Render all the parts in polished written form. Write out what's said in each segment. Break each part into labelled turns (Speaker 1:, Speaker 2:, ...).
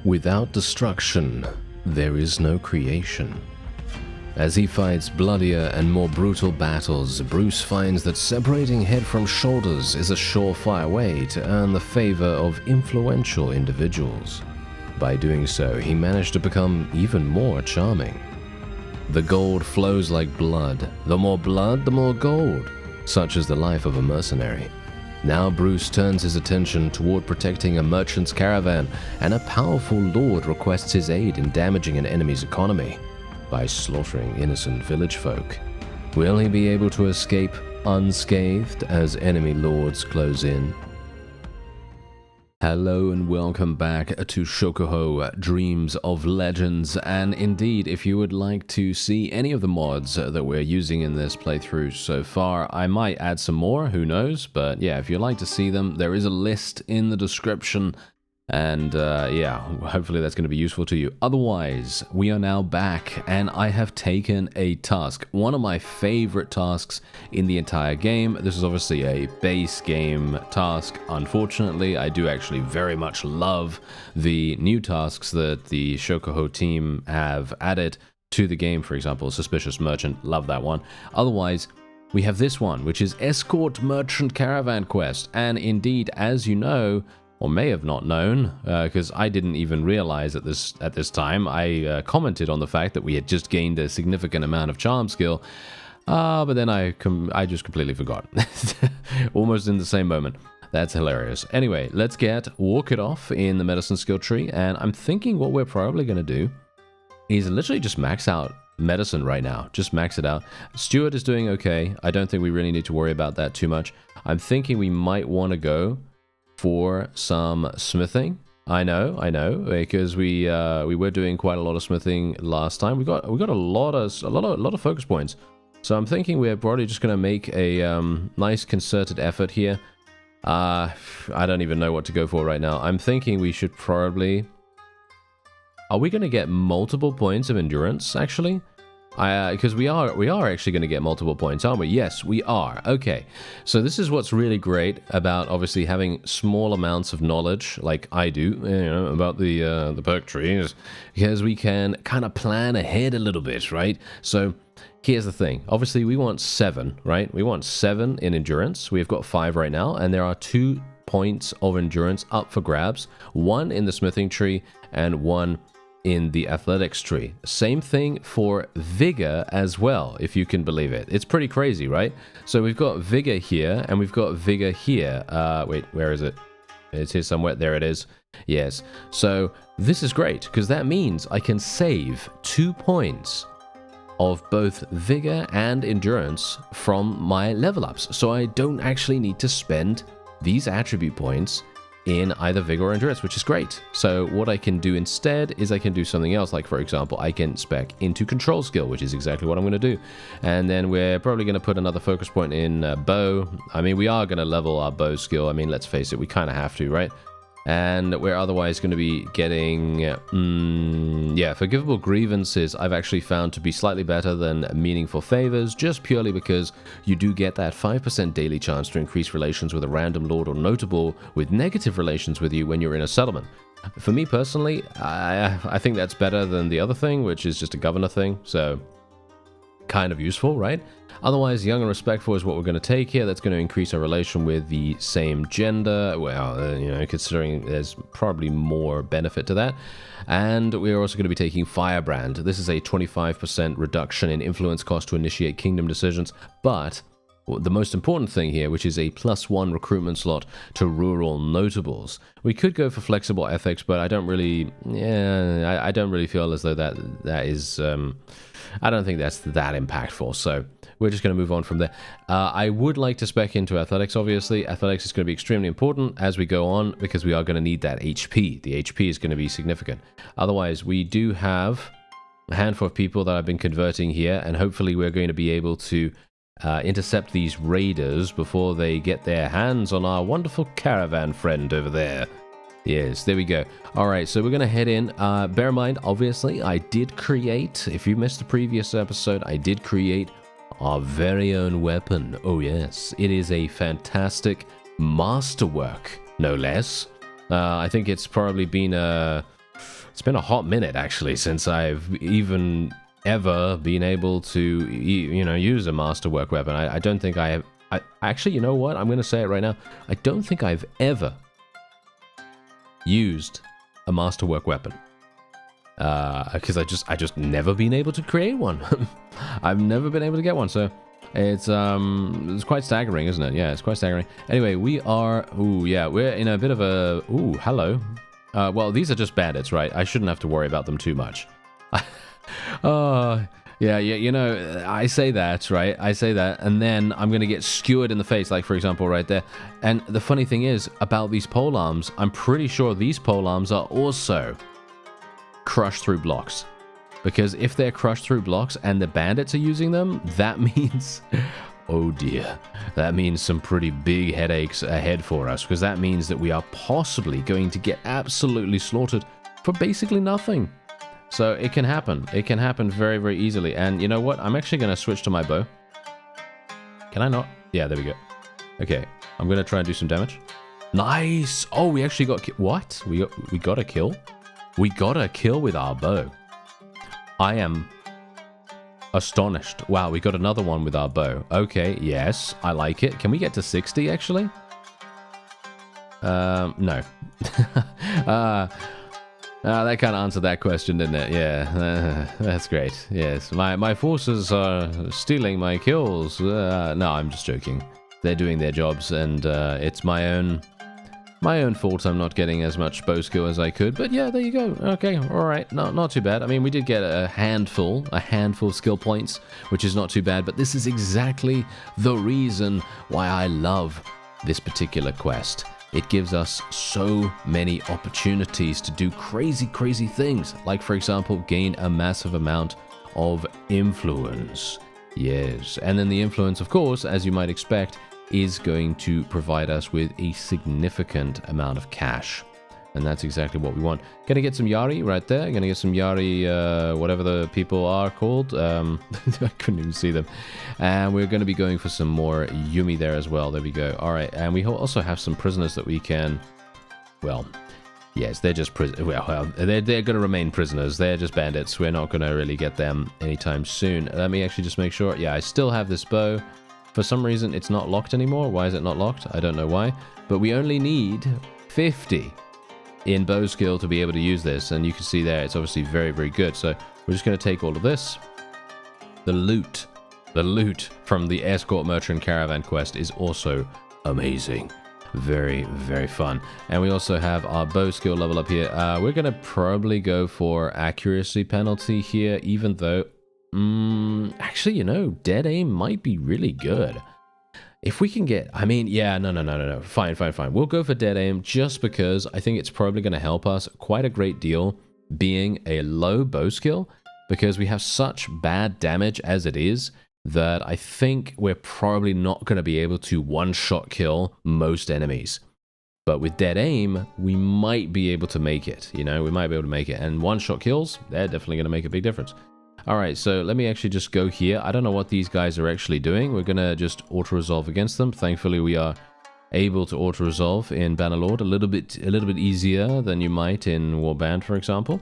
Speaker 1: Without destruction, there is no creation. As he fights bloodier and more brutal battles, Bruce finds that separating head from shoulders is a surefire way to earn the favor of influential individuals. By doing so, he managed to become even more charming. The gold flows like blood. The more blood, the more gold. Such is the life of a mercenary. Now Bruce turns his attention toward protecting a merchant's caravan, and a powerful lord requests his aid in damaging an enemy's economy by slaughtering innocent village folk. Will he be able to escape unscathed as enemy lords close in? Hello and welcome back to Shokuho, Dreams of Legends, and indeed, if you would like to see any of the mods that we're using in this playthrough so far, I might add some more, who knows, but yeah, if you'd like to see them, there is a list in the description, and yeah, hopefully that's going to be useful to you. Otherwise, we are now back, and I have taken a task, one of my favorite tasks in the entire game. This is obviously a base game task. Unfortunately, I do actually very much love the new tasks that the Shokuho team have added to the game. For example, Suspicious Merchant, love that one. Otherwise, we have this one, which is Escort Merchant Caravan Quest, and indeed, as you know, or may have not known, because I didn't even realize at this time. I commented on the fact that we had just gained a significant amount of charm skill, but then I just completely forgot. Almost in the same moment. That's hilarious. Anyway, let's walk it off in the medicine skill tree, and I'm thinking what we're probably going to do is literally just max out medicine right now. Just max it out. Stuart is doing okay. I don't think we really need to worry about that too much. I'm thinking we might want to go for some smithing. I know, because we were doing quite a lot of smithing last time. We got a lot of focus points. So I'm thinking we're probably just gonna make a nice concerted effort here. I don't even know what to go for right now. I'm thinking we should probably. Are we gonna get multiple points of endurance actually? Because we are actually going to get multiple points, aren't we? Yes, we are. Okay, so this is what's really great about obviously having small amounts of knowledge, like I do, about the perk trees, because we can kind of plan ahead a little bit, right? So here's the thing. Obviously, we want 7, right? We want 7 in endurance. We've got 5 right now, and there are 2 points of endurance up for grabs. 1 in the smithing tree, and 1 in the athletics tree. Same thing for vigor as well, if you can believe it. It's pretty crazy, right? So we've got vigor here, and we've got vigor here. Wait, where is it? It's here somewhere. There it is. Yes. So this is great, because that means I can save 2 points of both vigor and endurance from my level ups. So I don't actually need to spend these attribute points in either vigor or endurance, which is great. So what I can do instead is I can do something else, like for example, I can spec into control skill, which is exactly what I'm going to do. And then we're probably going to put another focus point in bow. I mean, we are going to level our bow skill. I mean, let's face it, we kind of have to, right? And we're otherwise going to be getting, yeah, forgivable grievances I've actually found to be slightly better than meaningful favors, just purely because you do get that 5% daily chance to increase relations with a random lord or notable with negative relations with you when you're in a settlement. For me personally, I think that's better than the other thing, which is just a governor thing, so kind of useful, right? Otherwise, young and respectful is what we're going to take here. That's going to increase our relation with the same gender. Well, considering there's probably more benefit to that. And we're also going to be taking Firebrand. This is a 25% reduction in influence cost to initiate kingdom decisions. But the most important thing here, which is a +1 recruitment slot to rural notables. We could go for flexible ethics, but I don't really, I don't really feel as though that is, I don't think that's that impactful. So we're just going to move on from there. I would like to spec into athletics, obviously. Athletics is going to be extremely important as we go on, because we are going to need that HP. The HP is going to be significant. Otherwise, we do have a handful of people that I've been converting here, and hopefully we're going to be able to intercept these raiders before they get their hands on our wonderful caravan friend over there. Yes, there we go. All right, so we're going to head in. Bear in mind, obviously, I did create, if you missed the previous episode, I did create our very own weapon. Oh, yes. It is a fantastic masterwork, no less. I think it's probably been It's been a hot minute, actually, since I've even ever been able to, you know, use a masterwork weapon. I don't think I have... actually, you know what? I'm going to say it right now. I don't think I've ever used a masterwork weapon. Because I just never been able to create one. I've never been able to get one, so... It's quite staggering, isn't it? Yeah, it's quite staggering. Anyway, we are... Ooh, yeah, we're in a bit of a... Ooh, hello. Well, these are just bandits, right? I shouldn't have to worry about them too much. Yeah, you know, I say that, right? I say that, and then I'm going to get skewered in the face, like, for example, right there. And the funny thing is, about these polearms, I'm pretty sure these polearms are also crushed through blocks. Because if they're crushed through blocks and the bandits are using them, that means... Oh dear. That means some pretty big headaches ahead for us. Because that means that we are possibly going to get absolutely slaughtered for basically nothing. So it can happen. It can happen very, very easily. And you know what? I'm actually going to switch to my bow. Can I not? Yeah, there we go. Okay. I'm going to try and do some damage. Nice! Oh, we actually got... What? We got a kill? We got a kill with our bow. I am astonished. Wow, we got another one with our bow. Okay, yes, I like it. Can we get to 60, actually? No. That kind of answered that question, didn't it? Yeah, that's great. Yes, my forces are stealing my kills. No, I'm just joking. They're doing their jobs, and it's my own fault I'm not getting as much bow skill as I could. But yeah, there you go. Okay, all right. Not too bad. I mean, we did get a handful of skill points, which is not too bad. But this is exactly the reason why I love this particular quest. It gives us so many opportunities to do crazy, crazy things. Like, for example, gain a massive amount of influence. Yes. And then the influence, of course, as you might expect, is going to provide us with a significant amount of cash. And that's exactly what we want. Gonna get some Yari right there. Gonna get some Yari, whatever the people are called. I couldn't even see them. And we're gonna be going for some more Yumi there as well. There we go. All right. And we also have some prisoners that we can... Well, yes, they're just... Well, they're gonna remain prisoners. They're just bandits. We're not gonna really get them anytime soon. Let me actually just make sure. Yeah, I still have this bow. For some reason, it's not locked anymore. Why is it not locked? I don't know why. But we only need 50 in bow skill to be able to use this. And you can see there, it's obviously very, very good. So we're just going to take all of this. The loot from the Escort Merchant Caravan quest is also amazing. Very, very fun. And we also have our bow skill level up here. We're going to probably go for accuracy penalty here, even though... actually, you know, dead aim might be really good. If we can get... I mean, yeah, no. Fine. We'll go for dead aim just because I think it's probably going to help us quite a great deal being a low bow skill, because we have such bad damage as it is that I think we're probably not going to be able to one-shot kill most enemies. But with dead aim, we might be able to make it. You know, we might be able to make it. And one-shot kills, they're definitely going to make a big difference. Alright, so let me actually just go here. I don't know what these guys are actually doing. We're going to just auto-resolve against them. Thankfully, we are able to auto-resolve in Bannerlord a little bit easier than you might in Warband, for example.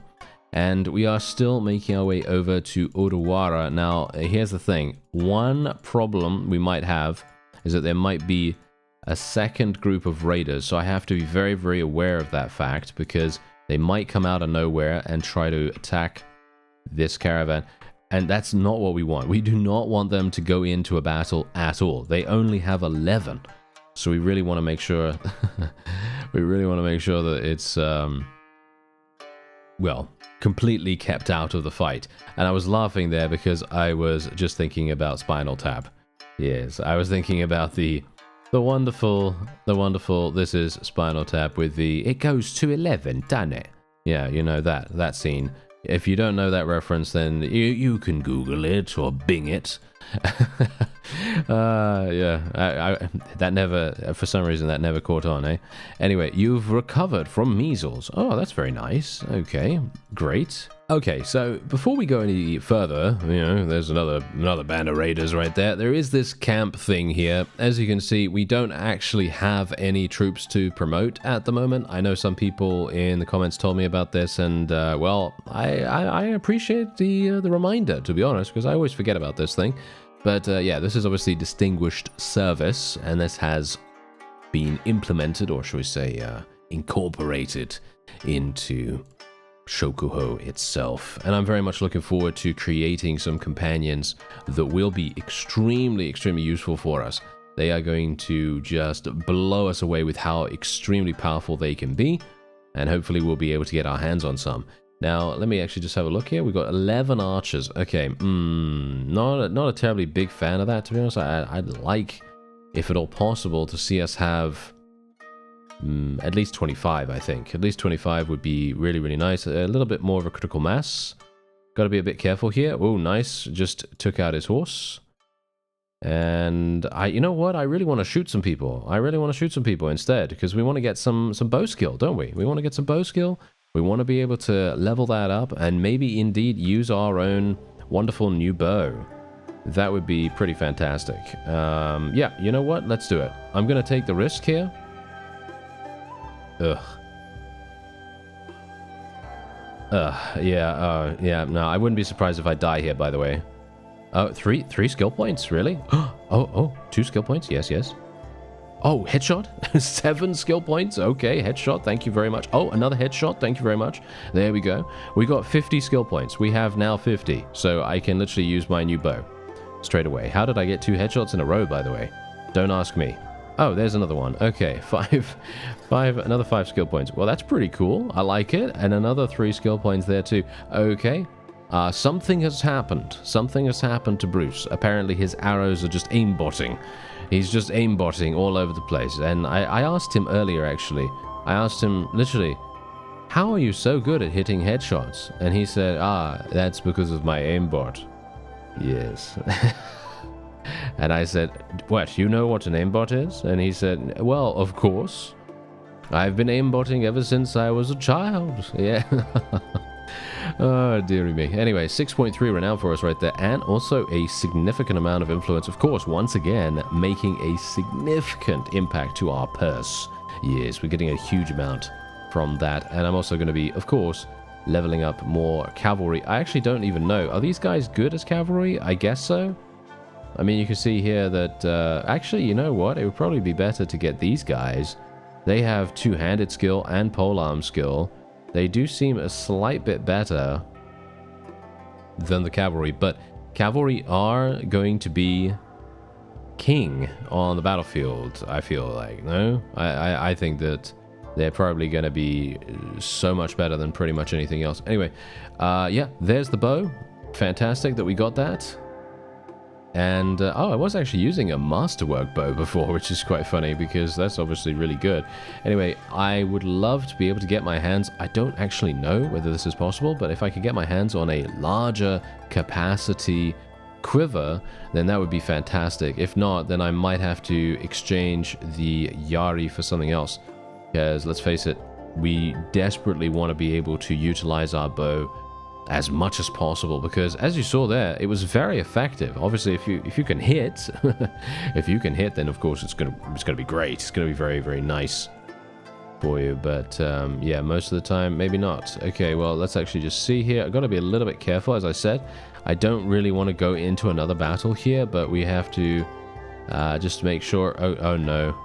Speaker 1: And we are still making our way over to Odawara. Now, here's the thing. One problem we might have is that there might be a second group of raiders. So I have to be very, very aware of that fact, because they might come out of nowhere and try to attack this caravan. And that's not what we want. We do not want them to go into a battle at all. They only have 11. So we really want to make sure... we really want to make sure that it's... well, completely kept out of the fight. And I was laughing there because I was just thinking about Spinal Tap. Yes, I was thinking about the wonderful, this is Spinal Tap with the, it goes to 11, doesn't it? Yeah, you know that scene. If you don't know that reference, then you can Google it or Bing it. Yeah, that never, for some reason, that never caught on, eh? Anyway, you've recovered from measles. Oh, that's very nice. Okay, great. Okay, so before we go any further, you know, there's another band of raiders right there. There is this camp thing here. As you can see, we don't actually have any troops to promote at the moment. I know some people in the comments told me about this, and well, I appreciate the reminder, to be honest, because I always forget about this thing. But yeah, this is obviously distinguished service, and this has been implemented, or should we say, incorporated into Shokuho itself, and I'm very much looking forward to creating some companions that will be extremely useful for us. They are going to just blow us away with how extremely powerful they can be, and hopefully we'll be able to get our hands on some. Now, let me actually just have a look here. We've got 11 archers. Okay, not a terribly big fan of that, to be honest. I'd like, if at all possible, to see us have at least 25, I think. At least 25 would be really nice. A little bit more of a critical mass. Got to be a bit careful here. Oh, nice. Just took out his horse. And you know what? I really want to shoot some people. I really want to shoot some people instead, because we want to get some bow skill, don't we? We want to get some bow skill. We want to be able to level that up and maybe indeed use our own wonderful new bow. That would be pretty fantastic. Yeah, you know what? Let's do it. I'm going to take the risk here. Yeah, no, I wouldn't be surprised if I die here, by the way. Oh, three skill points, really? Oh, 2 skill points, yes. Oh, headshot? 7 skill points, okay, headshot, thank you very much. Oh, another headshot, thank you very much. There we go. We got 50 skill points. We have now 50, so I can literally use my new bow straight away. How did I get 2 headshots in a row, by the way? Don't ask me. Oh, there's another one. Okay, another 5 skill points. Well, that's pretty cool. I like it. And another 3 skill points there too. Okay. Something has happened. Something has happened to Bruce. Apparently his arrows are just aimbotting. He's just aimbotting all over the place. And I asked him earlier, actually. I asked him, literally, how are you so good at hitting headshots? And he said, that's because of my aimbot. Yes. And I said, what, you know what an aimbot is? And he said, well, of course. I've been aimbotting ever since I was a child. Yeah. Oh, dearie me. Anyway, 6.3 renown for us right there. And also a significant amount of influence. Of course, once again, making a significant impact to our purse. Yes, we're getting a huge amount from that. And I'm also going to be, of course, leveling up more cavalry. I actually don't even know. Are these guys good as cavalry? I guess so. I mean, you can see here that, actually, you know what? It would probably be better to get these guys. They have two-handed skill and polearm skill. They do seem a slight bit better than the cavalry, but cavalry are going to be king on the battlefield, I feel like, no? I think that they're probably going to be so much better than pretty much anything else. Anyway, yeah, there's the bow. Fantastic that we got that. And, oh, I was actually using a masterwork bow before, which is quite funny because that's obviously really good. Anyway, I would love to be able to get my hands, I don't actually know whether this is possible, but if I could get my hands on a larger capacity quiver, then that would be fantastic. If not, then I might have to exchange the Yari for something else. Because, let's face it, we desperately want to be able to utilize our bow as much as possible, because as you saw there, it was very effective. Obviously, if you can hit, if you can hit, then of course it's gonna be great. It's gonna be very nice for you. But yeah, most of the time, maybe not. Okay, well, let's actually just see here. I've got to be a little bit careful, as I said. I don't really want to go into another battle here, but we have to just make sure. Oh no.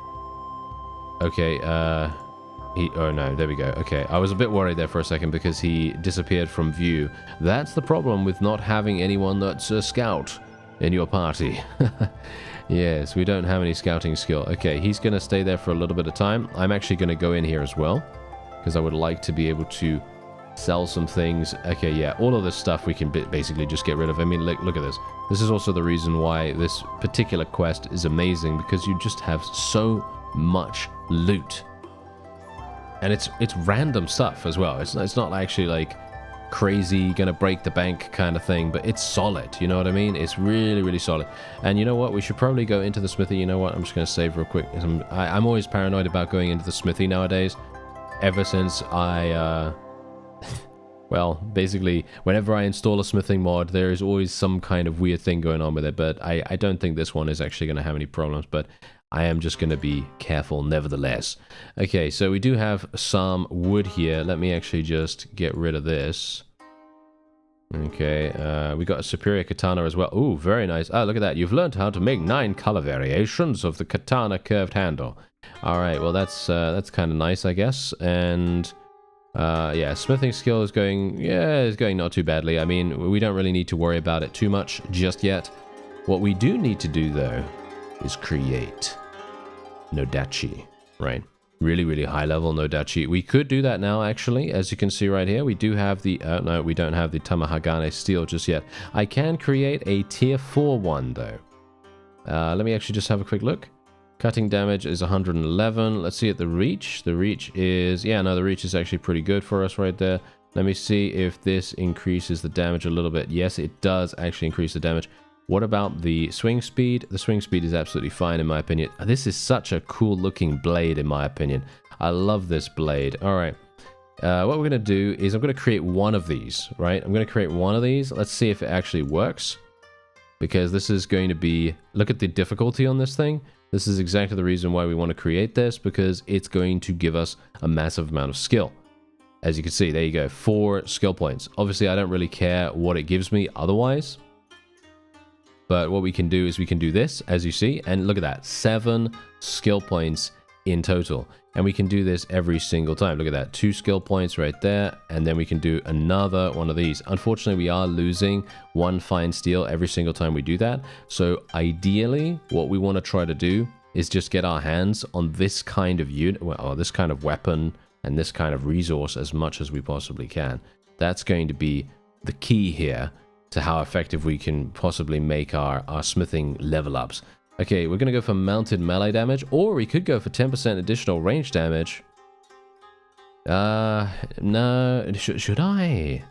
Speaker 1: Okay. Oh no, there we go. Okay, I was a bit worried there for a second because he disappeared from view. That's the problem with not having anyone that's a scout in your party. Yes, we don't have any scouting skill. Okay, he's going to stay there for a little bit of time. I'm actually going to go in here as well because I would like to be able to sell some things. Okay, yeah, all of this stuff we can basically just get rid of. I mean, look at this. This is also the reason why this particular quest is amazing, because you just have so much loot. And it's random stuff as well. It's not actually like crazy gonna break the bank kind of thing, but it's solid, you know what I mean? It's really solid. And you know what, we should probably go into the smithy. You know what, I'm just gonna save real quick. I'm always paranoid about going into the smithy nowadays, ever since I well, basically, whenever I install a smithing mod, there is always some kind of weird thing going on with it, but I don't think this one is actually going to have any problems, but I am just going to be careful nevertheless. Okay, so we do have some wood here. Let me actually just get rid of this. Okay, we got a superior katana as well. Ooh, very nice. Oh, look at that. You've learned how to make 9 color variations of the katana curved handle. All right, well, that's kind of nice, I guess, and... yeah, smithing skill is going, not too badly. I mean, we don't really need to worry about it too much just yet. What we do need to do, though, is create Nodachi, right? Really, really high level Nodachi. We could do that now, actually. As you can see right here, we do have the, no, we don't have the Tamahagane steel just yet. I can create a tier 4 one, though. Let me actually just have a quick look. Cutting damage is 111. Let's see at the reach. The reach is... yeah, no, the reach is actually pretty good for us right there. Let me see if this increases the damage a little bit. Yes, it does actually increase the damage. What about the swing speed? The swing speed is absolutely fine in my opinion. This is such a cool looking blade in my opinion. I love this blade. All right. What we're going to do is I'm going to create one of these, right? I'm going to create one of these. Let's see if it actually works. Because this is going to be... look at the difficulty on this thing. This is exactly the reason why we want to create this, because it's going to give us a massive amount of skill. As you can see, there you go, 4 skill points. Obviously, I don't really care what it gives me otherwise. But what we can do is we can do this, as you see, and look at that, 7 skill points in total. And we can do this every single time. Look at that, 2 skill points right there, and then we can do another one of these. Unfortunately, we are losing 1 fine steel every single time we do that. So ideally, what we want to try to do is just get our hands on this kind of unit, or this kind of weapon and this kind of resource as much as we possibly can. That's going to be the key here to how effective we can possibly make our smithing level ups. Okay, we're going to go for mounted melee damage, or we could go for 10% additional range damage. No, should I?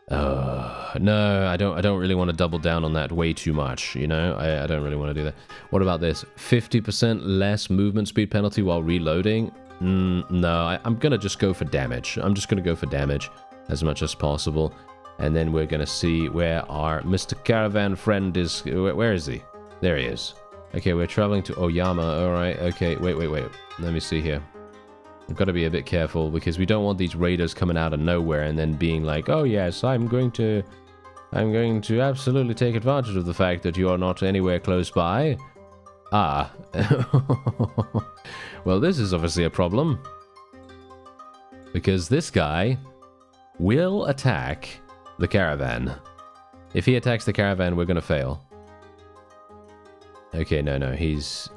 Speaker 1: No, I don't really want to double down on that way too much, you know? I don't really want to do that. What about this? 50% less movement speed penalty while reloading? No, I'm going to just go for damage. I'm just going to go for damage as much as possible. And then we're going to see where our Mr. Caravan friend is. Where is he? There he is. Okay, we're traveling to Oyama. All right. Okay, wait. Let me see here. I've got to be a bit careful because we don't want these raiders coming out of nowhere and then being like, "Oh yes, I'm going to absolutely take advantage of the fact that you are not anywhere close by." Ah. Well, this is obviously a problem because this guy will attack the caravan. If he attacks the caravan, we're going to fail. Okay, no, he's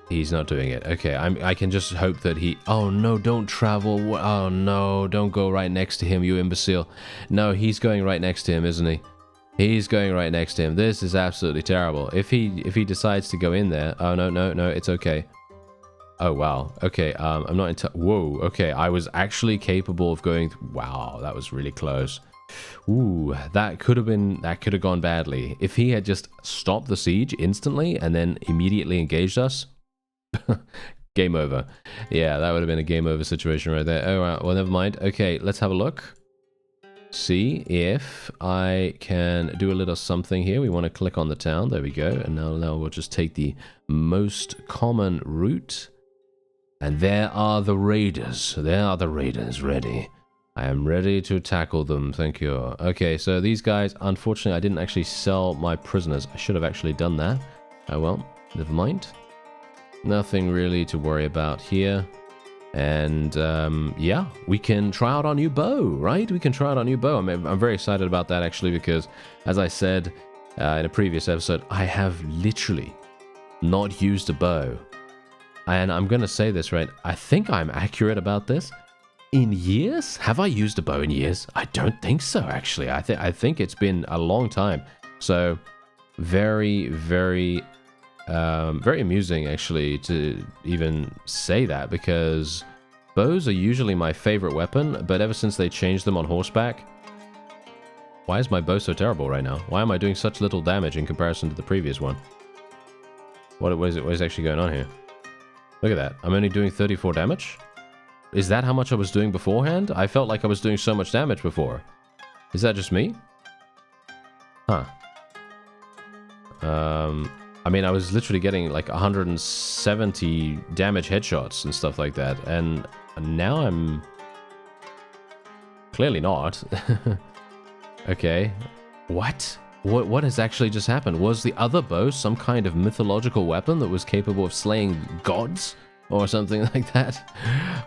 Speaker 1: not doing it. Okay, I can just hope that he... oh no, don't travel. Oh no, don't go right next to him, you imbecile. No, he's going right next to him, isn't he? He's going right next to him. This is absolutely terrible. If he decides to go in there... oh no, it's okay. Oh wow. Okay, I'm not in... whoa, okay, I was actually capable of going... wow, that was really close. Ooh, that could have gone badly. If he had just stopped the siege instantly and then immediately engaged us, game over. Yeah, that would have been a game over situation right there. Oh, well, never mind. Okay, let's have a look. See if I can do a little something here. We want to click on the town. There we go. And now we'll just take the most common route. And there are the raiders. There are the raiders ready. I am ready to tackle them, thank you. Okay, so these guys, unfortunately, I didn't actually sell my prisoners. I should have actually done that. Oh well, never mind. Nothing really to worry about here. And yeah, we can try out our new bow, right? We can try out our new bow. I'm very excited about that actually because, as I said in a previous episode, I have literally not used a bow. And I'm going to say this, right? I think I'm accurate about this. In years? Have I used a bow in years? I don't think so, actually. I think it's been a long time. So, very, very, very amusing, actually, to even say that, because bows are usually my favorite weapon, but ever since they changed them on horseback... why is my bow so terrible right now? Why am I doing such little damage in comparison to the previous one? What is actually going on here? Look at that. I'm only doing 34 damage? Is that how much I was doing beforehand? I felt like I was doing so much damage before. Is that just me? Huh. I mean, I was literally getting like 170 damage headshots and stuff like that, and now I'm clearly not. Okay. What? What has actually just happened? Was the other bow some kind of mythological weapon that was capable of slaying gods? Or something like that?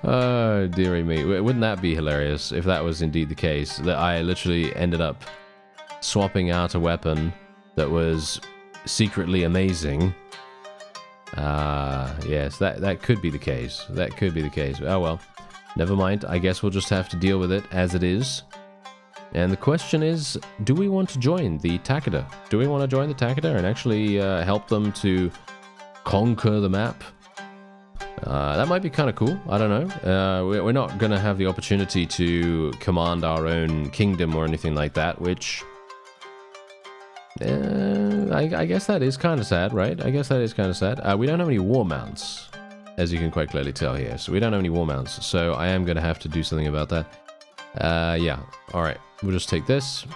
Speaker 1: Oh, dearie me. Wouldn't that be hilarious if that was indeed the case? That I literally ended up swapping out a weapon that was secretly amazing. Yes, that could be the case. That could be the case. Oh well. Never mind. I guess we'll just have to deal with it as it is. And the question is, do we want to join the Takeda? Do we want to join the Takeda and actually help them to conquer the map? That might be kind of cool. I don't know. We're not going to have the opportunity to command our own kingdom or anything like that, which... I guess that is kind of sad, right? I guess that is kind of sad. We don't have any war mounts, as you can quite clearly tell here. So we don't have any war mounts, so I am going to have to do something about that. Yeah. Alright. We'll just take this.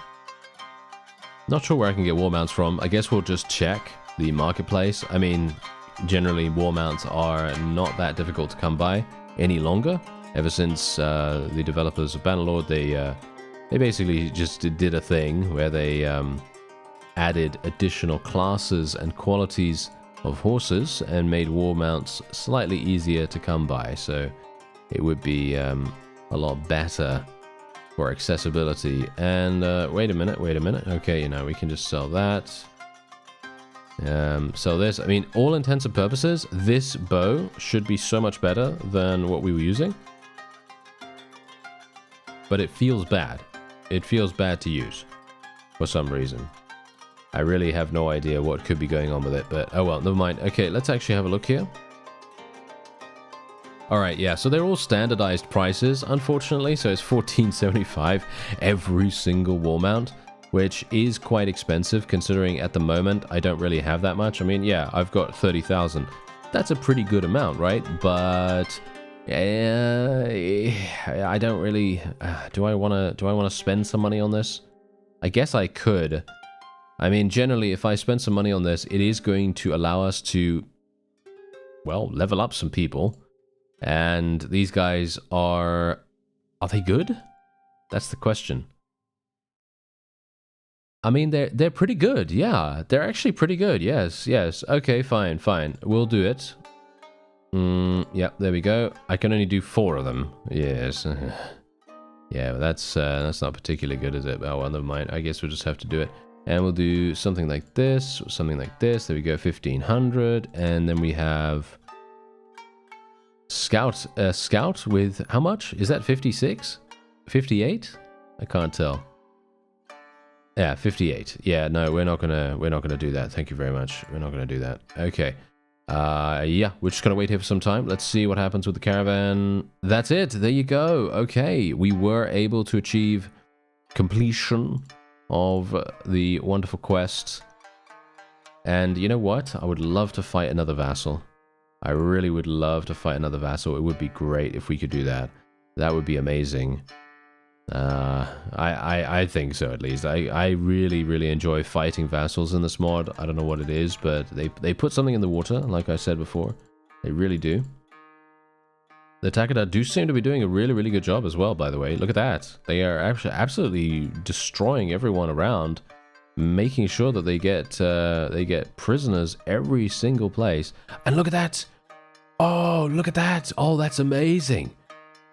Speaker 1: Not sure where I can get war mounts from. I guess we'll just check the marketplace. I mean, generally war mounts are not that difficult to come by any longer. Ever since the developers of Bannerlord, they basically just did a thing where they added additional classes and qualities of horses and made war mounts slightly easier to come by. So it would be a lot better for accessibility. And wait a minute. Okay, we can just sell that. So this, I mean, all intents and purposes, this bow should be so much better than what we were using. But it feels bad. It feels bad to use for some reason. I really have no idea what could be going on with it, but oh well, never mind. Okay, let's actually have a look here. Alright, yeah, so they're all standardized prices, unfortunately, so it's $14.75 every single war mount, which is quite expensive considering at the moment I don't really have that much. I mean, yeah, I've got 30,000. That's a pretty good amount, right? But I don't really do I want to spend some money on this? I guess I could. I mean, generally if I spend some money on this, it is going to allow us to, well, level up some people. And these guys are they good? That's the question. I mean, they're pretty good. Yeah, they're actually pretty good. Yes. Okay, fine. We'll do it. Yeah, there we go. I can only do 4 of them. Yes. Yeah, that's not particularly good, is it? Oh, well, never mind. I guess we'll just have to do it. And we'll do something like this, something like this. There we go, 1,500. And then we have Scout with how much? Is that 56? 58? I can't tell. Yeah, 58. Yeah, no, we're not gonna do that. Thank you very much. We're not gonna do that. Okay. Yeah, we're just gonna wait here for some time. Let's see what happens with the caravan. That's it. There you go. Okay, we were able to achieve completion of the wonderful quest. And you know what? I would love to fight another vassal. I really would love to fight another vassal. It would be great if we could do that. That would be amazing. I think so, at least. I really enjoy fighting vassals in this mod. I don't know what it is, but they put something in the water, like I said before. They really do. The Takeda do seem to be doing a really good job as well, by the way. Look at that. They are actually absolutely destroying everyone around, making sure that they get prisoners every single place. And look at that! Oh, look at that! Oh, that's amazing!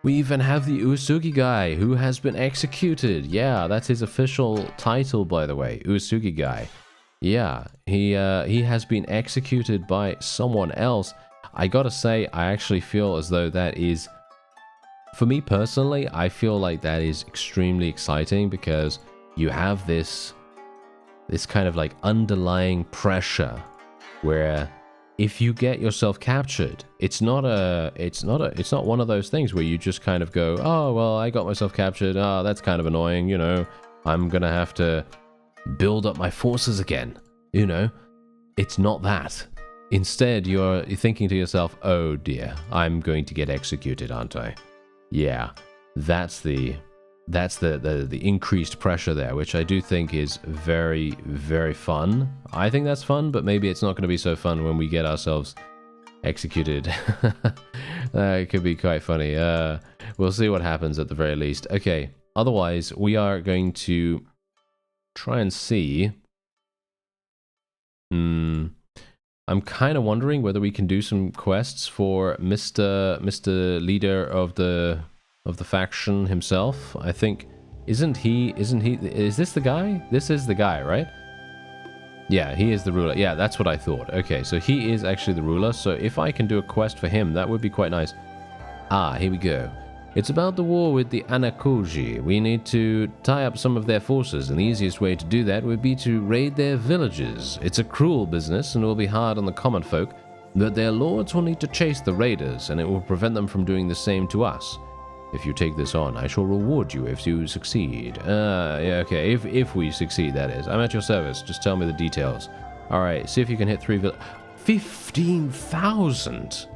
Speaker 1: We even have the Uesugi guy who has been executed. Yeah, that's his official title, by the way. Uesugi guy. Yeah, he has been executed by someone else. I gotta say, I actually feel as though that is... For me personally, I feel like that is extremely exciting because you have this kind of like underlying pressure where if you get yourself captured, it's not one of those things where you just kind of go, oh, well, I got myself captured. Oh, that's kind of annoying. You know, I'm going to have to build up my forces again. You know, it's not that. Instead, you're thinking to yourself, oh dear, I'm going to get executed, aren't I? Yeah, that's the that's the increased pressure there, which I do think is very, very fun. I think that's fun, but maybe it's not going to be so fun when we get ourselves executed. It could be quite funny. We'll see what happens at the very least. Okay, otherwise, we are going to try and see. I'm kind of wondering whether we can do some quests for Mr. Leader of the faction himself. I think is this the guy? This is the guy, right? Yeah, he is the ruler. Yeah, that's what I thought. Okay, so he is actually the ruler. So if I can do a quest for him, that would be quite nice. Ah, here we go. It's about the war with the Anakoji. We need to tie up some of their forces, and the easiest way to do that would be to raid their villages. It's a cruel business, and will be hard on the common folk, but their lords will need to chase the raiders, and it will prevent them from doing the same to us. If you take this on, I shall reward you if you succeed. Yeah, okay, if we succeed, that is. I'm at your service. Just tell me the details. Alright, see if you can hit 3 15,000!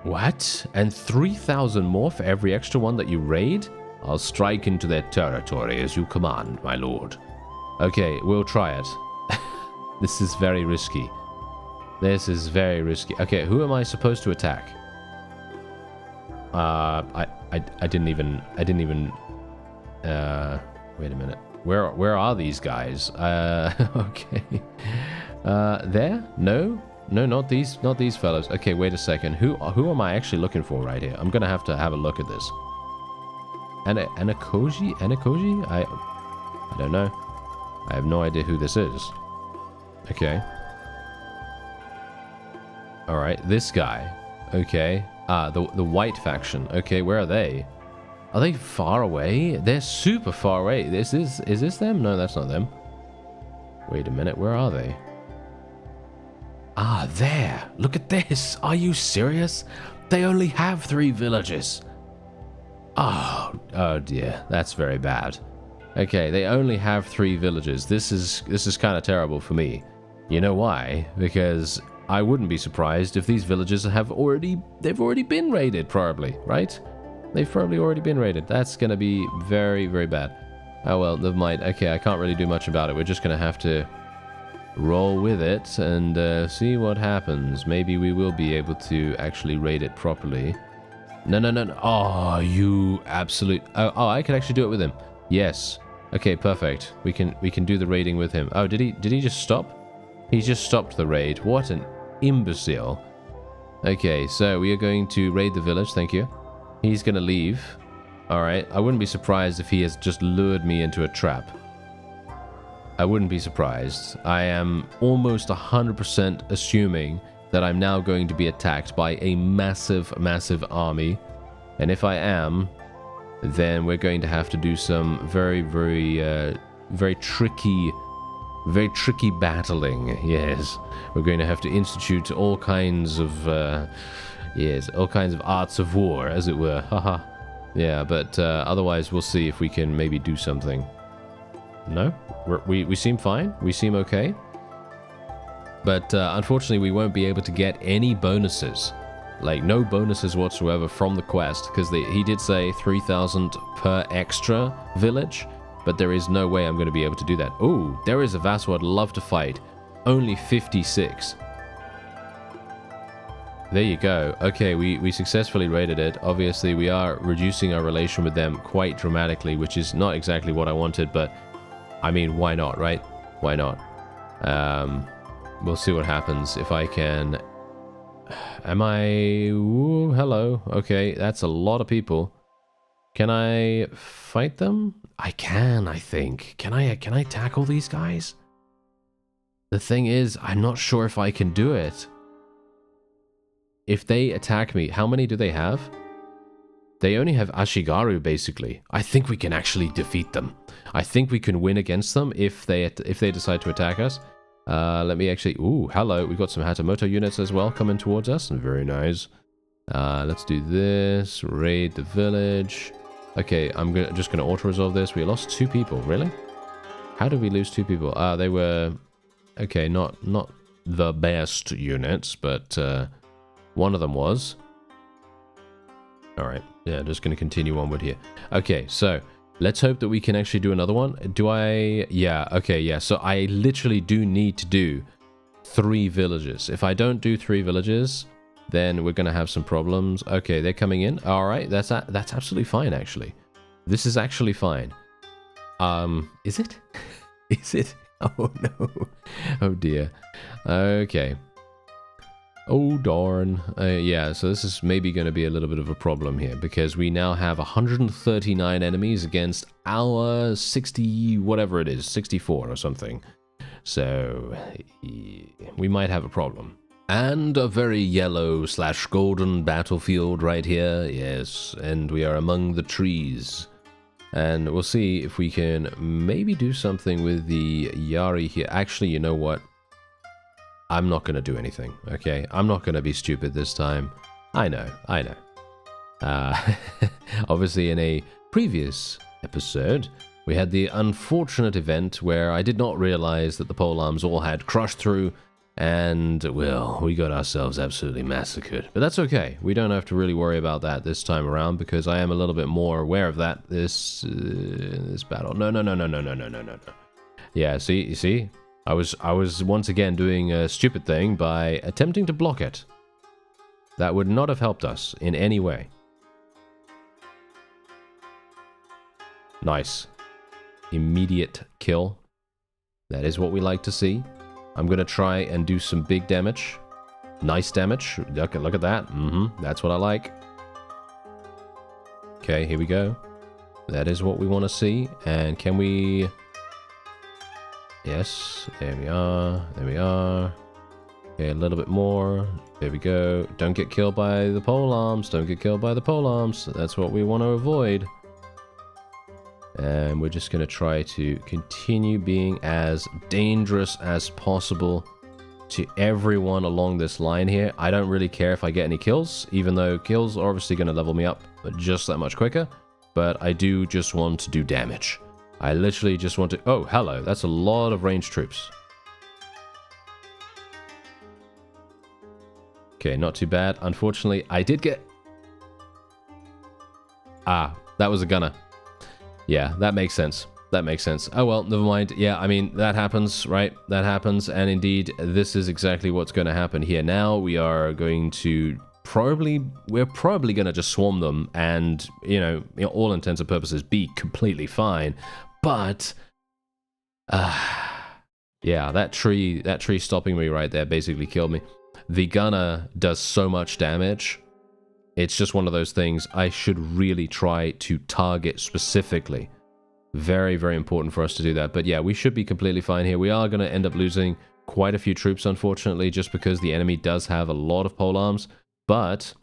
Speaker 1: What? And 3,000 more for every extra one that you raid? I'll strike into their territory as you command, my lord. Okay, we'll try it. This is very risky. This is very risky. Okay, who am I supposed to attack? I didn't even wait a minute. Where are these guys? Okay. There? No, not these fellows. Okay, wait a second. Who am I actually looking for right here? I'm gonna have to have a look at this. Anakoji? I don't know. I have no idea who this is. Okay. Alright, this guy. Okay. Ah, the white faction. Okay, where are they? Are they far away? They're super far away. Is this them? No, that's not them. Wait a minute, where are they? Ah, there. Look at this. Are you serious? They only have 3 villages. Oh dear. That's very bad. Okay, they only have 3 villages. This is kind of terrible for me. You know why? Because I wouldn't be surprised if these villages they've already been raided, probably, right? They've probably already been raided. That's going to be very, very bad. Oh well, never mind. Okay, I can't really do much about it. We're just going to have to roll with it and see what happens. Maybe we will be able to actually raid it properly. No. Oh, you absolute... Oh, I can actually do it with him. Yes. Okay, perfect. We can do the raiding with him. Oh, did he just stop? He just stopped the raid. What an imbecile. Okay, so we are going to raid the village. Thank you. He's going to leave. Alright, I wouldn't be surprised if he has just lured me into a trap. I wouldn't be surprised. I am almost 100% assuming that I'm now going to be attacked by a massive, massive army. And if I am, then we're going to have to do some very, very tricky battling. Yes, we're going to have to institute all kinds of all kinds of arts of war, as it were. Haha. Yeah, but otherwise we'll see if we can maybe do something. No, we seem fine. We seem okay. But unfortunately, we won't be able to get any bonuses. Like, no bonuses whatsoever from the quest, because he did say 3,000 per extra village. But there is no way I'm going to be able to do that. Ooh, there is a vassal I'd love to fight. Only 56. There you go. Okay, we successfully raided it. Obviously, we are reducing our relation with them quite dramatically, which is not exactly what I wanted, but I mean, why not, right? Why not? We'll see what happens if I can... Am I... Ooh, hello. Okay, that's a lot of people. Can I fight them? I can, I think. Can I tackle these guys? The thing is, I'm not sure if I can do it. If they attack me, how many do they have? They only have Ashigaru, basically. I think we can actually defeat them. I think we can win against them if they decide to attack us. Let me actually... Ooh, hello. We've got some Hatamoto units as well coming towards us. Very nice. Let's do this. Raid the village. Okay, I'm just going to auto-resolve this. We lost 2 people. Really? How did we lose 2 people? They were... Okay, not the best units, but one of them was. All right. Yeah, just going to continue onward here. Okay, so let's hope that we can actually do another one. Do I? Yeah, okay, yeah. So I literally do need to do 3 villages. If I don't do 3 villages, then we're going to have some problems. Okay, they're coming in. All right, that's absolutely fine, actually. This is actually fine. Is it? Is it? Oh, no. Oh, dear. Okay. Oh, darn. Yeah, so this is maybe going to be a little bit of a problem here, because we now have 139 enemies against our 60, whatever it is, 64 or something. So, we might have a problem. And a very yellow/golden battlefield right here, yes, and we are among the trees. And we'll see if we can maybe do something with the Yari here. Actually, you know what? I'm not going to do anything, okay? I'm not going to be stupid this time. I know. Obviously, in a previous episode, we had the unfortunate event where I did not realize that the polearms all had crushed through, and, well, we got ourselves absolutely massacred. But that's okay. We don't have to really worry about that this time around, because I am a little bit more aware of that this battle. No. Yeah, see, you see? I was once again doing a stupid thing by attempting to block it. That would not have helped us in any way. Nice. Immediate kill. That is what we like to see. I'm going to try and do some big damage. Nice damage. Look at that. That's what I like. Okay, here we go. That is what we want to see. And can we... Yes, there we are. There we are. Okay, a little bit more. There we go. Don't get killed by the polearms. Don't get killed by the polearms. That's what we want to avoid. And we're just going to try to continue being as dangerous as possible to everyone along this line here. I don't really care if I get any kills, even though kills are obviously going to level me up just that much quicker. But I do just want to do damage. I literally just want to... Oh, hello. That's a lot of ranged troops. Okay, not too bad. Unfortunately, I did get... Ah, that was a gunner. Yeah, that makes sense. That makes sense. Oh, well, never mind. Yeah, I mean, that happens, right? That happens. And indeed, this is exactly what's going to happen here. Now we are going to... We're probably going to just swarm them and, you know, all intents and purposes, be completely fine. But, yeah, that tree stopping me right there basically killed me. The gunner does so much damage. It's just one of those things I should really try to target specifically. Very, very important for us to do that. But yeah, we should be completely fine here. We are going to end up losing quite a few troops, unfortunately, just because the enemy does have a lot of polearms. But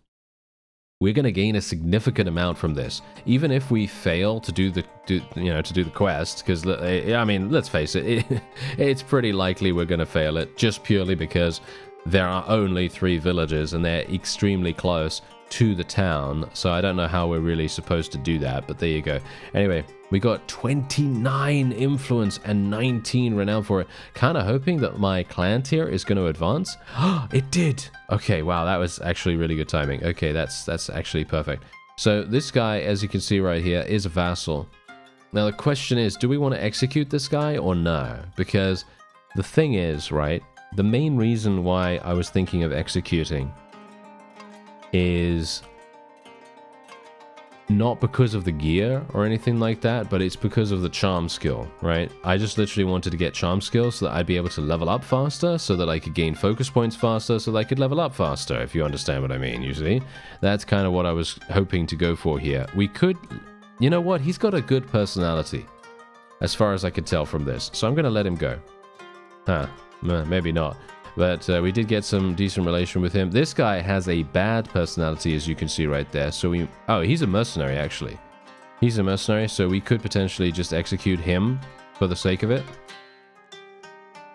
Speaker 1: we're going to gain a significant amount from this, even if we fail to do the quest. Because I mean, let's face it, it's pretty likely we're going to fail it, just purely because there are only 3 villages and they're extremely close to the town. So I don't know how we're really supposed to do that, but there you go. Anyway, we got 29 influence and 19 renown for it. Kind of hoping that my clan tier is going to advance. It did. Okay, wow, that was actually really good timing. Okay, that's actually perfect. So this guy, as you can see right here, is a vassal. Now the question is, do we want to execute this guy or no? Because the thing is, right, the main reason why I was thinking of executing is not because of the gear or anything like that, but it's because of the charm skill, right? I just literally wanted to get charm skill so that I'd be able to level up faster, so that I could gain focus points faster, so that I could level up faster, if you understand what I mean, you see? That's kind of what I was hoping to go for here. We could... You know what? He's got a good personality, as far as I could tell from this, so I'm going to let him go. Huh. Maybe not. But we did get some decent relation with him. This guy has a bad personality, as you can see right there. So we... Oh, he's a mercenary, actually. He's a mercenary, so we could potentially just execute him for the sake of it.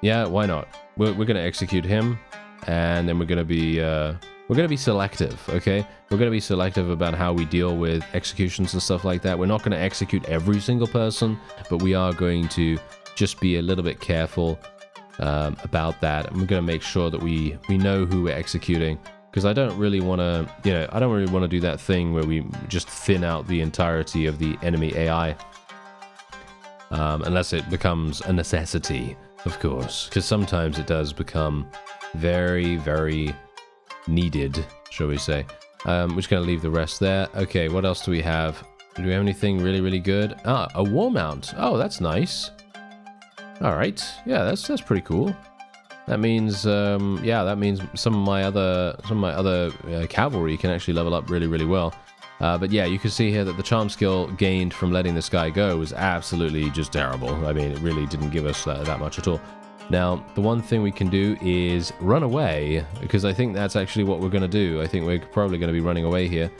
Speaker 1: Yeah, why not? We're going to execute him, and then we're going to be selective, okay? We're going to be selective about how we deal with executions and stuff like that. We're not going to execute every single person, but we are going to just be a little bit careful about that. And we're going to make sure that we know who we're executing. because I don't really want to, you know, I don't really want to do that thing where we just thin out the entirety of the enemy AI. Unless it becomes a necessity, of course, because sometimes it does become very, very needed, shall we say. We're just going to leave the rest there. Okay, what else do we have? Do we have anything really, really good? Ah, a wall mount. Oh, that's nice. All right. Yeah, that's pretty cool. That means, yeah, that means some of my other cavalry can actually level up really, really well. But yeah, you can see here that the charm skill gained from letting this guy go was absolutely just terrible. I mean, it really didn't give us that much at all. Now, the one thing we can do is run away, because I think that's actually what we're going to do. I think we're probably going to be running away here.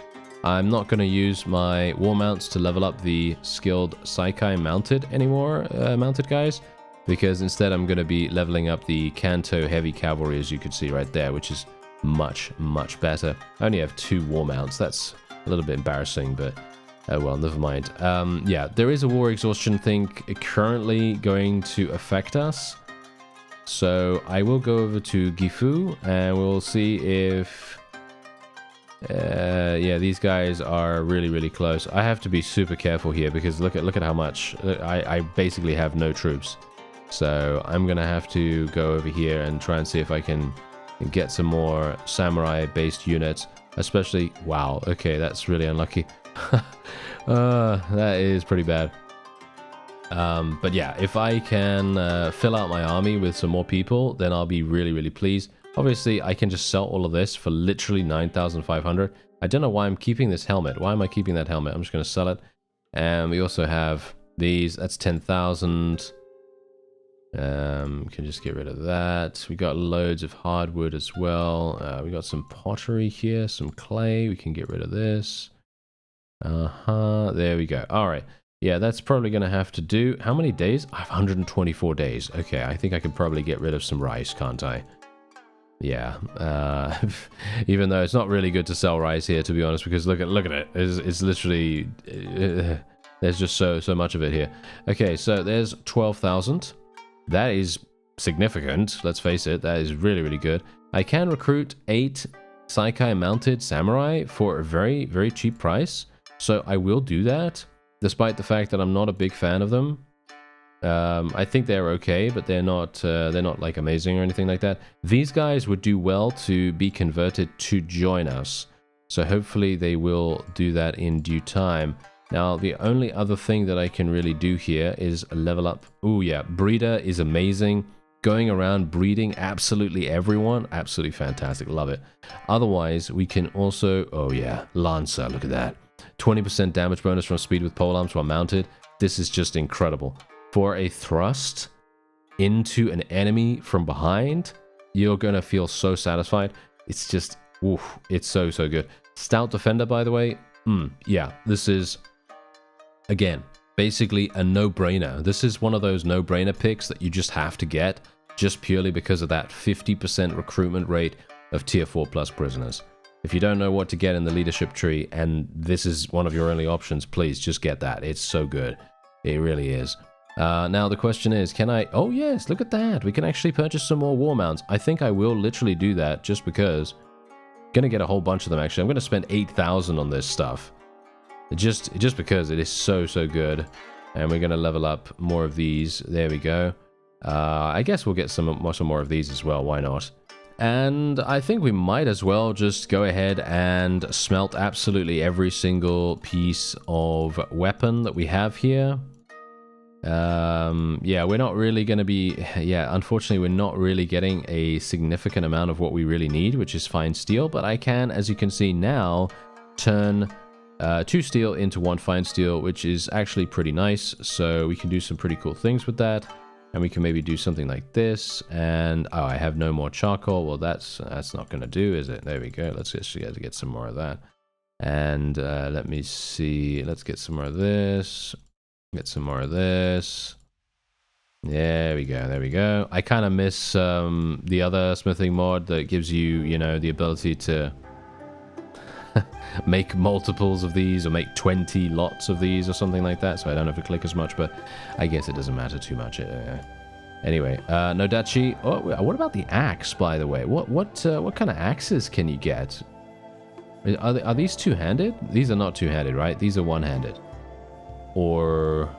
Speaker 1: I'm not going to use my war mounts to level up the skilled Psyche mounted anymore, mounted guys, because instead I'm going to be leveling up the Kanto heavy cavalry, as you can see right there, which is much, much better. I only have 2 war mounts. That's a little bit embarrassing, but oh well, never mind. Yeah, there is a war exhaustion thing currently going to affect us. So I will go over to Gifu and we'll see if... yeah, these guys are really, really close. I have to be super careful here because look at how much... I basically have no troops. So I'm going to have to go over here and try and see if I can get some more samurai-based units. Especially... Wow, okay, that's really unlucky. That is pretty bad. But yeah, if I can fill out my army with some more people, then I'll be really, really pleased. Obviously, I can just sell all of this for literally 9,500. I don't know why I'm keeping this helmet. Why am I keeping that helmet? I'm just going to sell it. And we also have these. That's 10,000. Can just get rid of that. We got loads of hardwood as well. We got some pottery here, some clay. We can get rid of this. There we go. All right. Yeah, that's probably going to have to do. How many days? I have 124 days. Okay, I think I could probably get rid of some rice, can't I? Yeah. Even though it's not really good to sell rice here, to be honest, because look at it. It's literally... there's just so much of it here. Okay, so there's 12,000. That is significant, let's face it. That is really, really good. I can recruit 8 Psyche mounted samurai for a very, very cheap price. So I will do that. Despite the fact that I'm not a big fan of them. I think they're okay, but they're not like amazing or anything like that. These guys would do well to be converted to join us. So hopefully they will do that in due time. Now, the only other thing that I can really do here is level up. Oh yeah, breeder is amazing. Going around breeding absolutely everyone. Absolutely fantastic. Love it. Otherwise, we can also... Oh yeah, Lancer, look at that. 20% damage bonus from speed with polearms while mounted. This is just incredible. For a thrust into an enemy from behind, you're going to feel so satisfied. It's just, oof, it's so good. Stout Defender, by the way. Yeah, this is, again, basically a no-brainer. This is one of those no-brainer picks that you just have to get, just purely because of that 50% recruitment rate of tier 4 plus prisoners. If you don't know what to get in the leadership tree, and this is one of your only options, please just get that. It's so good. It really is. Now, the question is, can I... Oh, yes, look at that. We can actually purchase some more war mounts. I think I will literally do that just because... I'm going to get a whole bunch of them, actually. I'm going to spend 8,000 on this stuff. Just because it is so good. And we're going to level up more of these. There we go. I guess we'll get some more of these as well. Why not? And I think we might as well just go ahead and smelt absolutely every single piece of weapon that we have here. Yeah, we're not really going to be... Yeah, unfortunately, we're not really getting a significant amount of what we really need, which is fine steel. But I can, as you can see now, turn 2 steel into 1 fine steel, which is actually pretty nice. So we can do some pretty cool things with that. And we can maybe do something like this. And, oh, I have no more charcoal. Well, that's not going to do, is it? There we go. Let's just get some more of that. And let me see. Let's get some more of this. Get some more of this. There we go. There we go. I kind of miss the other smithing mod that gives you, you know, the ability to make multiples of these or make 20 lots of these or something like that. So I don't have to click as much, but I guess it doesn't matter too much. Anyway, Nodachi. Oh, what about the axe, by the way? What kind of axes can you get? Are these two-handed? These are not two-handed, right? These are one-handed. Or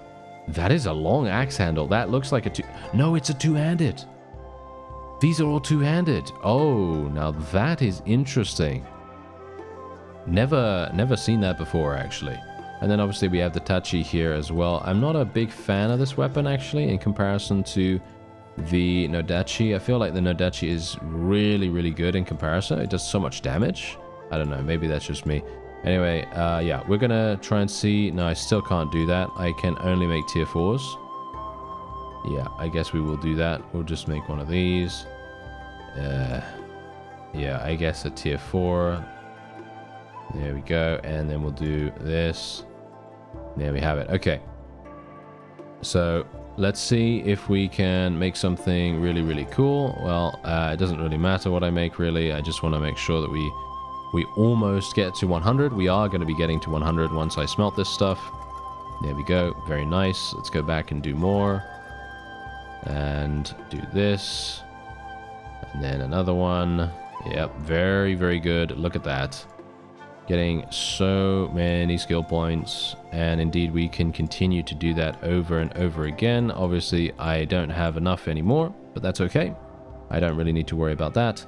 Speaker 1: that is a long axe handle. That looks like a two. No, it's a two-handed. These are all two-handed. Oh, now that is interesting. Never seen that before, actually. And then obviously we have the Tachi here as well. I'm not a big fan of this weapon, actually, in comparison to the Nodachi. I feel like the Nodachi is really, really good in comparison. It does so much damage. I don't know, maybe that's just me. Anyway, yeah, we're gonna try and see. No, I still can't do that. I can only make tier 4s. Yeah, I guess we will do that. We'll just make one of these. Yeah, I guess a tier 4. There we go. And then we'll do this. There we have it. Okay. So let's see if we can make something really, really cool. Well, it doesn't really matter what I make, really. I just want to make sure that we almost get to 100. We are going to be getting to 100 once I smelt this stuff. There we go. Very nice. Let's go back and do more. And do this. And then another one. Yep. Very, very good. Look at that. Getting so many skill points, and indeed we can continue to do that over and over again. Obviously I don't have enough anymore, but that's okay. I don't really need to worry about that.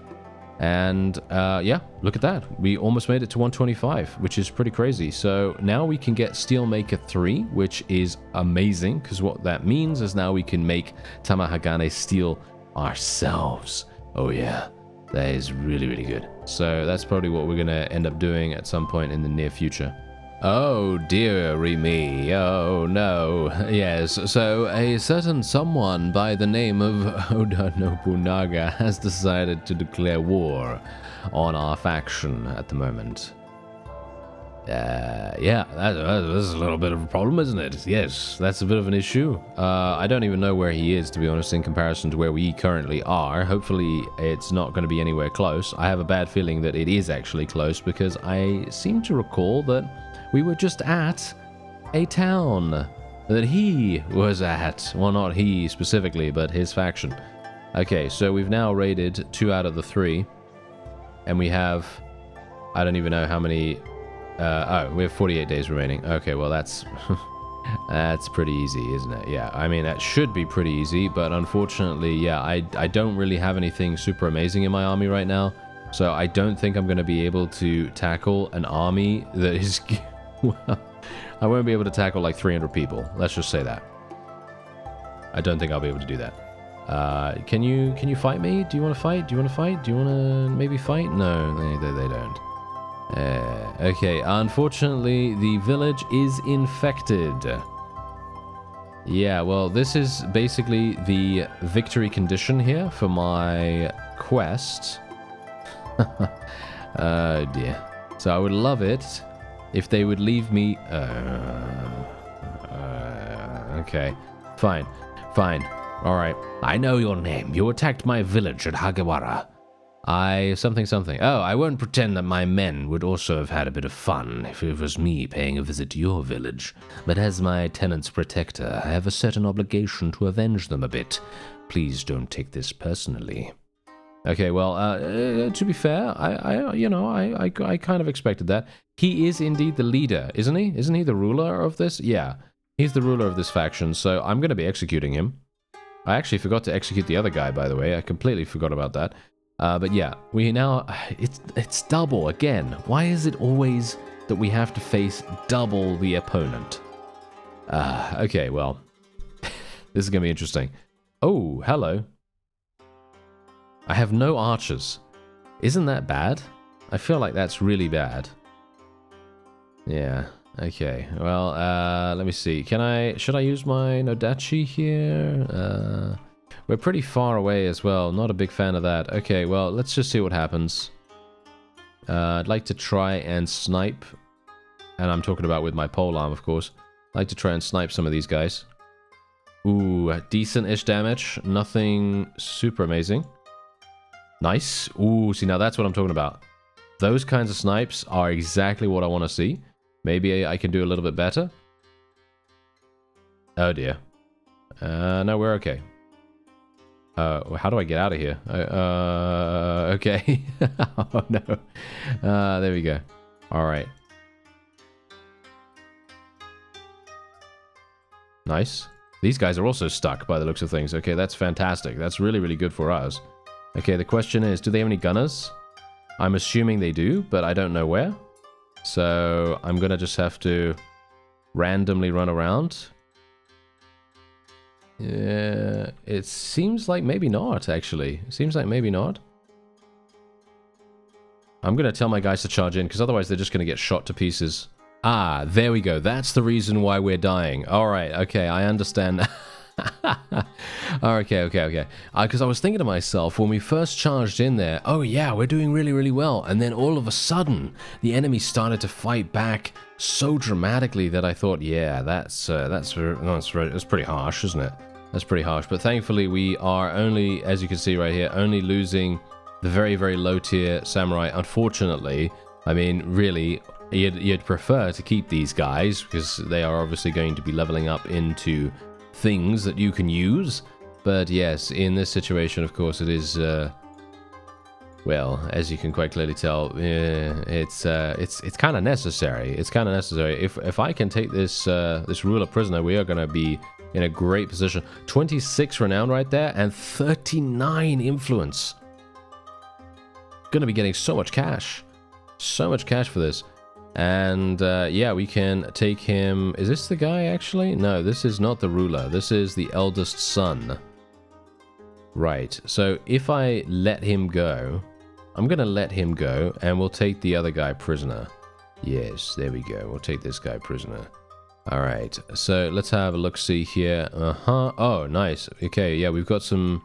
Speaker 1: And yeah, look at that. We almost made it to 125, which is pretty crazy. So now we can get Steelmaker 3, which is amazing, because what that means is now we can make Tamahagane steel ourselves. Oh yeah. That is really, really good. So that's probably what we're going to end up doing at some point in the near future. Oh, dearie me. Oh, no. Yes, so a certain someone by the name of Oda Nobunaga has decided to declare war on our faction at the moment. Yeah, that's a little bit of a problem, isn't it? Yes, that's a bit of an issue. I don't even know where he is, to be honest, in comparison to where we currently are. Hopefully, it's not going to be anywhere close. I have a bad feeling that it is actually close, because I seem to recall that we were just at a town that he was at. Well, not he specifically, but his faction. Okay, so we've now raided 2 out of the 3. And we have... I don't even know how many... oh, we have 48 days remaining. Okay, well, that's that's pretty easy, isn't it? Yeah, I mean, that should be pretty easy, but unfortunately, yeah, I don't really have anything super amazing in my army right now, so I don't think I'm going to be able to tackle an army that is... well, I won't be able to tackle like 300 people. Let's just say that. I don't think I'll be able to do that. Can you fight me? Do you want to fight? Do you want to fight? Do you want to maybe fight? No, they don't. Okay, unfortunately, the village is infected. Yeah, well, this is basically the victory condition here for my quest. Oh, dear. So I would love it if they would leave me... okay, fine. Alright. I know your name. You attacked my village at Hagawara. Something. Oh, I won't pretend that my men would also have had a bit of fun if it was me paying a visit to your village. But as my tenant's protector, I have a certain obligation to avenge them a bit. Please don't take this personally. Okay, well, to be fair, I kind of expected that. He is indeed the leader, isn't he? Isn't he the ruler of this? Yeah, he's the ruler of this faction, so I'm going to be executing him. I actually forgot to execute the other guy, by the way. I completely forgot about that. But yeah, we now... It's double again. Why is it always that we have to face double the opponent? Okay, well... this is going to be interesting. Oh, hello. I have no archers. Isn't that bad? I feel like that's really bad. Yeah, okay. Well, let me see. Should I use my Nodachi here? We're pretty far away as well. Not a big fan of that. Okay, well, let's just see what happens. I'd like to try and snipe. And I'm talking about with my polearm, of course. I'd like to try and snipe some of these guys. Ooh, decent-ish damage. Nothing super amazing. Nice. Ooh, see, now that's what I'm talking about. Those kinds of snipes are exactly what I want to see. Maybe I can do a little bit better. Oh, dear. No, we're okay. How do I get out of here? Okay. Oh, no. There we go. All right. Nice. These guys are also stuck by the looks of things. Okay, that's fantastic. That's really, really good for us. Okay, the question is, do they have any gunners? I'm assuming they do, but I don't know where. So I'm going to just have to randomly run around. Yeah, it seems like maybe not, actually. It seems like maybe not. I'm going to tell my guys to charge in, because otherwise they're just going to get shot to pieces. Ah, there we go. That's the reason why we're dying. All right, okay, I understand. Okay. Because I was thinking to myself, when we first charged in there, oh yeah, we're doing really, really well. And then all of a sudden, the enemy started to fight back so dramatically that I thought, yeah, that's pretty harsh, isn't it? That's pretty harsh. But thankfully, we are only, as you can see right here, only losing the very, very low tier samurai. Unfortunately, I mean, really, you'd prefer to keep these guys because they are obviously going to be leveling up into things that you can use. But yes, in this situation, of course, it is well, as you can quite clearly tell, it's kind of necessary. It's kind of necessary. If I can take this this ruler prisoner, we are going to be in a great position. 26 renown right there and 39 influence. Going to be getting so much cash for this. And yeah, we can take him. Is this the guy actually? No, this is not the ruler. This is the eldest son. Right. So if I let him go, I'm going to let him go and we'll take the other guy prisoner. Yes, there we go. We'll take this guy prisoner. All right. So let's have a look-see here. Oh, nice. Okay, yeah, we've got some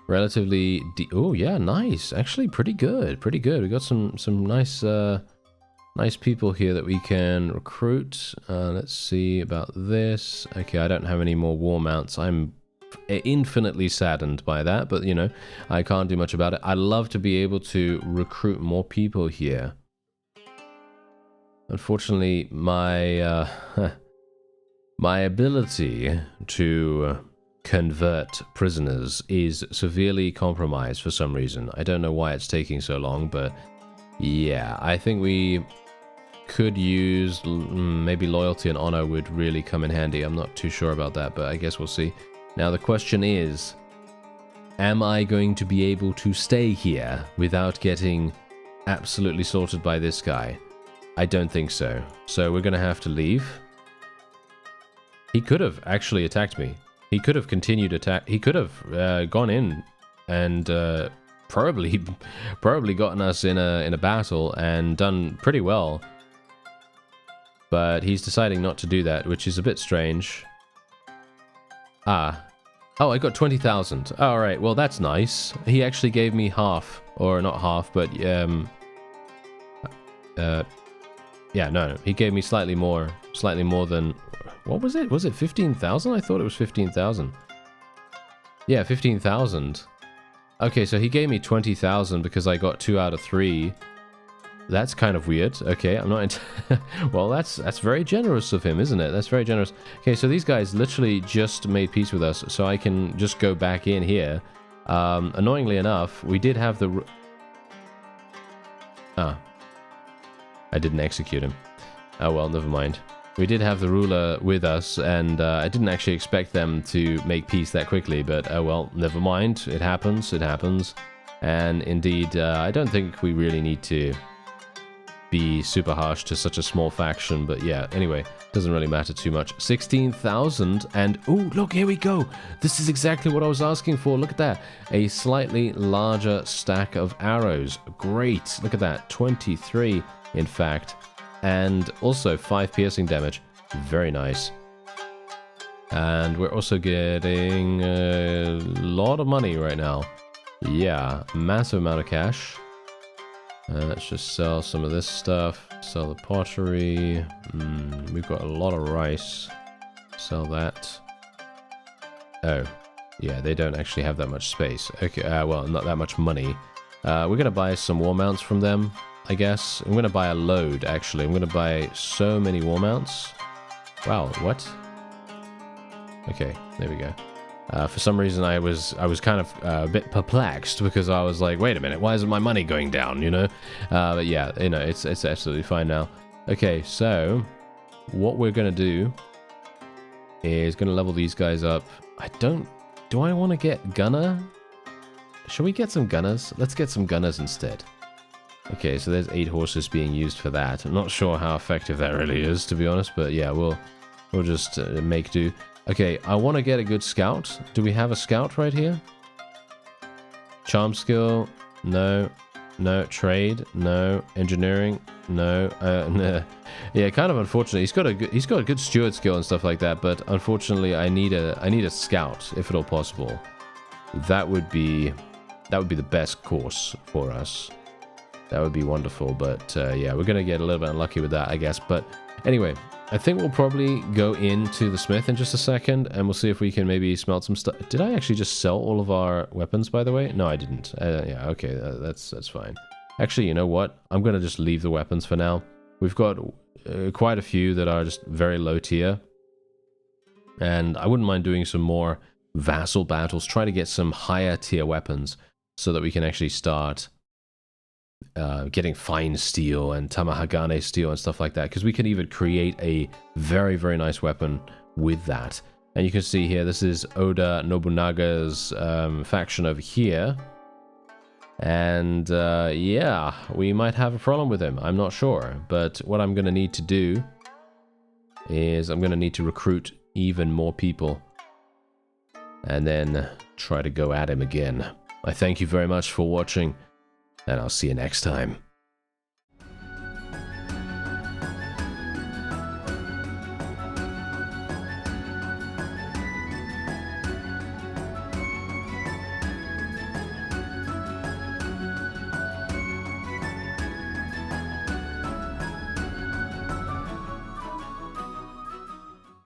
Speaker 1: relatively... oh, yeah, nice. Actually, pretty good. Pretty good. We've got some nice... nice people here that we can recruit. Let's see about this. Okay, I don't have any more war mounts. I'm infinitely saddened by that, but you know, I can't do much about it. I'd love to be able to recruit more people here. Unfortunately, my my ability to convert prisoners is severely compromised for some reason. I don't know why it's taking so long, but yeah, I think we could use maybe loyalty and honor would really come in handy. I'm not too sure about that, but I guess we'll see. Now the question is, am I going to be able to stay here without getting absolutely slaughtered by this guy? I don't think so. So we're going to have to leave. He could have actually attacked me. He could have continued attack. He could have gone in and probably gotten us in a battle and done pretty well. But he's deciding not to do that, which is a bit strange. Ah. Oh, I got 20,000. All right, well, that's nice. He actually gave me half, or not half, but yeah, no, he gave me slightly more than, what was it? Was it 15,000? I thought it was 15,000. Yeah, 15,000. Okay, so he gave me 20,000 because I got 2 out of 3. That's kind of weird. Okay, I'm not... well, that's very generous of him, isn't it? That's very generous. Okay, so these guys literally just made peace with us, so I can just go back in here. Annoyingly enough, we did have the... Ah. I didn't execute him. Oh well, never mind. We did have the ruler with us, and I didn't actually expect them to make peace that quickly, but oh well, never mind. It happens, it happens. And indeed, I don't think we really need to be super harsh to such a small faction, but yeah, anyway, doesn't really matter too much. 16,000, and oh, look, here we go. This is exactly what I was asking for. Look at that. A slightly larger stack of arrows. Great. Look at that. 23, in fact. And also 5 piercing damage. Very nice. And we're also getting a lot of money right now. Yeah, massive amount of cash. Let's just sell some of this stuff. Sell the pottery. We've got a lot of rice. Sell that. Oh, yeah, they don't actually have that much space. Okay, well, not that much money. We're going to buy some war mounts from them, I guess. I'm going to buy a load, actually. I'm going to buy so many war mounts. Wow, what? Okay, there we go. For some reason, I was kind of a bit perplexed because I was like, wait a minute, why isn't my money going down, you know? But yeah, you know, it's absolutely fine now. Okay, so what we're going to do is going to level these guys up. Do I want to get gunner? Should we get some gunners? Let's get some gunners instead. Okay, so there's 8 horses being used for that. I'm not sure how effective that really is, to be honest, but yeah, we'll just make do. Okay, I want to get a good scout. Do we have a scout right here? Charm skill? No. No. Trade? No. Engineering? No. No. Yeah, kind of unfortunate. He's got a good steward skill and stuff like that, but unfortunately, I need a scout if at all possible. That would be the best course for us. That would be wonderful, but yeah, we're gonna get a little bit unlucky with that, I guess. But anyway, I think we'll probably go into the smith in just a second, and we'll see if we can maybe smelt some stuff. Did I actually just sell all of our weapons, by the way? No, I didn't. Yeah, okay, that's fine. Actually, you know what? I'm gonna just leave the weapons for now. We've got quite a few that are just very low tier, and I wouldn't mind doing some more vassal battles. Try to get some higher tier weapons so that we can actually start getting fine steel and tamahagane steel and stuff like that, because we can even create a very, very nice weapon with that. And you can see here, this is Oda Nobunaga's faction over here. And yeah, we might have a problem with him. I'm not sure. But what I'm going to need to do is I'm going to need to recruit even more people and then try to go at him again. I thank you very much for watching, and I'll see you next time.